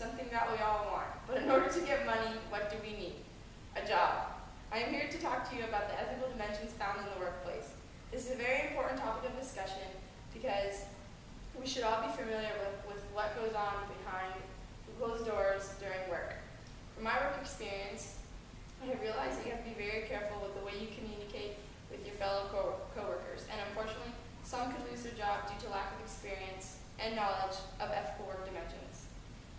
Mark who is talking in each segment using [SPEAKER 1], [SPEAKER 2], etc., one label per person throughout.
[SPEAKER 1] something that we all want. But in order to get money, what do we need? A job. I am here to talk to you about the ethical dimensions found in the workplace. This is a very important topic of discussion because we should all be familiar with what goes on behind closed doors during work. From my work experience, I have realized that you have to be very careful with the way you communicate with your fellow co-workers, and unfortunately, some could lose their job due to lack of experience and knowledge of ethical work dimensions.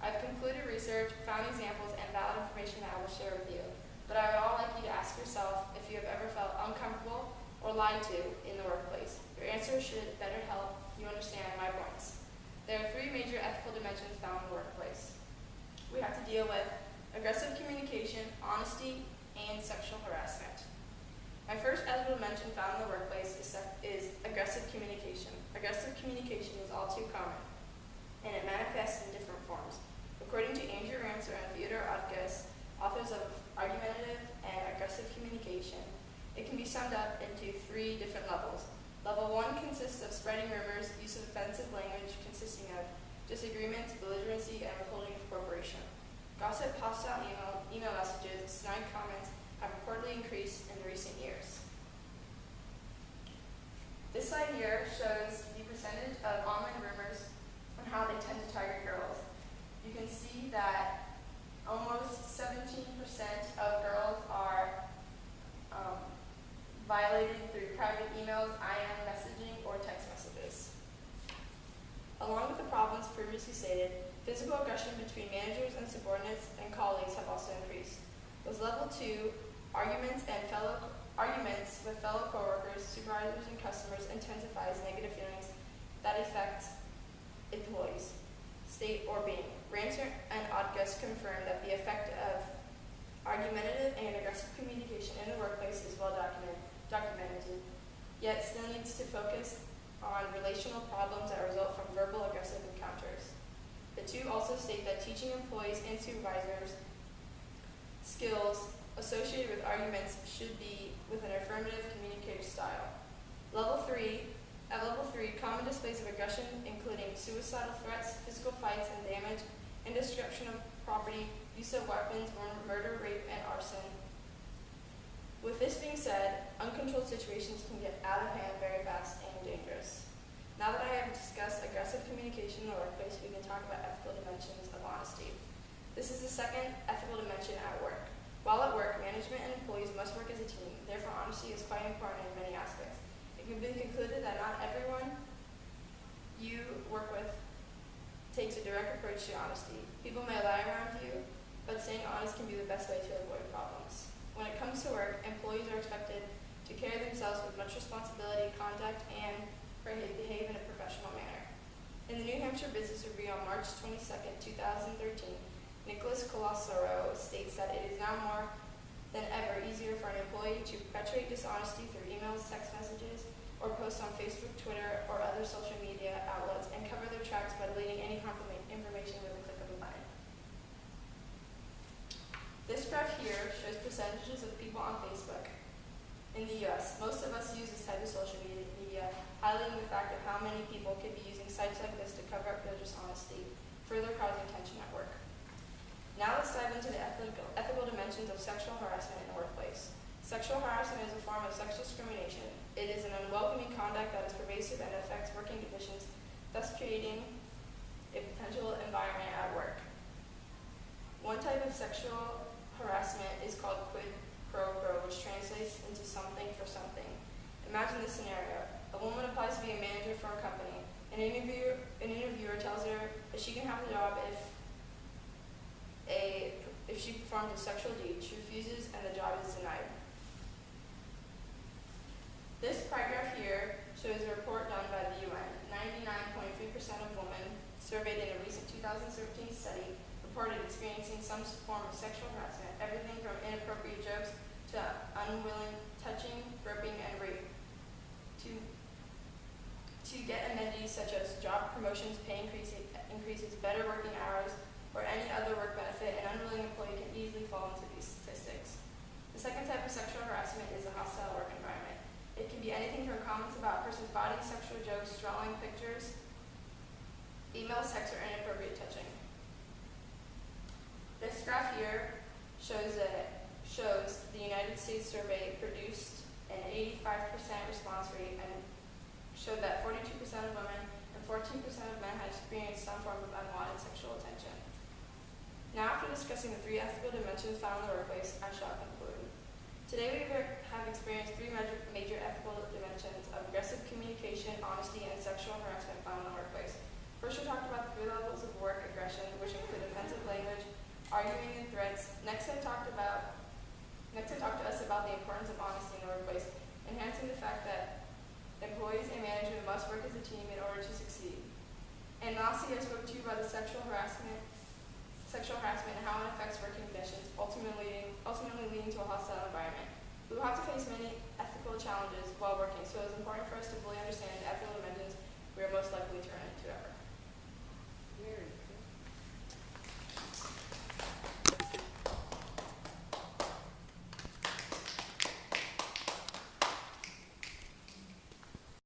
[SPEAKER 1] I've concluded research, found examples, and valid information that I will share with you, but I would all like you to ask yourself if you have ever felt uncomfortable or lied to in the workplace. Your answer should better help you understand my points. There are three major ethical dimensions found in the workplace. We have to deal with aggressive communication, honesty, and sexual harassment. My first ethical dimension found in the workplace is aggressive communication. Aggressive communication is all too common, and it manifests in different forms. According to Andrew Rancer and Theodore Ottges, authors of Argumentative and Aggressive Communication, it can be summed up into three different levels. Level 1 consists of spreading rumors, use of offensive language consisting of disagreements, belligerency, and withholding of cooperation. Gossip, hostile email messages, snide comments have reportedly increased in recent years. This slide here shows the percentage of online rumors and how they tend to target girls. You can see that almost 17% of girls are violated through private emails, IM messaging, or text messages. Along with the problems previously stated, physical aggression between managers and subordinates and colleagues have also increased. With level 2, arguments with fellow coworkers, supervisors, and customers intensifies negative feelings that affect employees, state, or being. Rancer and Ottges confirm that the effect of argumentative and aggressive communication in the workplace is well documented, yet still needs to focus on relational problems that result from verbal aggressive encounters. The two also state that teaching employees and supervisors skills associated with arguments should be with an affirmative communicative style. At level 3, common displays of aggression including suicidal threats, physical fights and damage, and destruction of property, use of weapons, murder, rape, and arson. With this being said, uncontrolled situations can get out of hand very fast and dangerous. Now that I have discussed aggressive communication in the workplace, we can talk about ethical dimensions of honesty. This is the second ethical dimension at work. While at work, management and employees must work as a team. Therefore, honesty is quite important in many aspects. It can be concluded that not everyone you work with takes a direct approach to honesty. People may lie around you, but staying honest can be the best way to avoid problems. When it comes to work, employees are expected to carry themselves with much responsibility, conduct, and behave in a professional manner. In the New Hampshire Business Review on March 22, 2013, Nicholas Colassaro states that it is now more than ever easier for an employee to perpetrate dishonesty through emails, text messages, or posts on Facebook, Twitter, or other social media outlets and cover their tracks by deleting any information with a click of a button. This graph here shows percentages of people on Facebook in the US. Most of us use this type of social media, highlighting the fact of how many people could be using sites like this to cover up their dishonesty, further causing tension at work. Now let's dive into the ethical dimensions of sexual harassment in the workplace. Sexual harassment is a form of sexual discrimination. It is an unwelcoming conduct that is pervasive and affects working conditions, thus creating a potential environment at work. One type of sexual harassment is called quid pro quo, which translates into something for something. Imagine this scenario. A woman applies to be a manager for a company. An interviewer tells her that she can have the job if she performs a sexual deed. She refuses and the job is denied. This paragraph here shows a report done by the UN. 99.3% of women surveyed in a recent 2013 study reported experiencing some form of sexual harassment, everything from inappropriate jokes to unwilling touching, groping, and rape. To get amenities such as job promotions, pay increases, better working hours, or any other work benefit, an unwilling employee can easily fall into these statistics. The second type of sexual harassment is a hostile work environment. It can be anything from comments about a person's body, sexual jokes, drawing pictures, email, sex, or inappropriate touching. graph here shows the United States survey produced an 85% response rate and showed that 42% of women and 14% of men had experienced some form of unwanted sexual attention. Now, after discussing the 3 ethical dimensions found in the workplace, I shall conclude. Today we have experienced 3 major ethical dimensions of aggressive communication, honesty, and sexual harassment found in the workplace. First, we talked about the 3 levels of work aggression, which include offensive language, arguing, and threats. Next, I talked to us about the importance of honesty in the workplace, enhancing the fact that employees and management must work as a team in order to succeed. And lastly, I spoke to you about the sexual harassment and how it affects working conditions, ultimately leading to a hostile environment. We will have to face many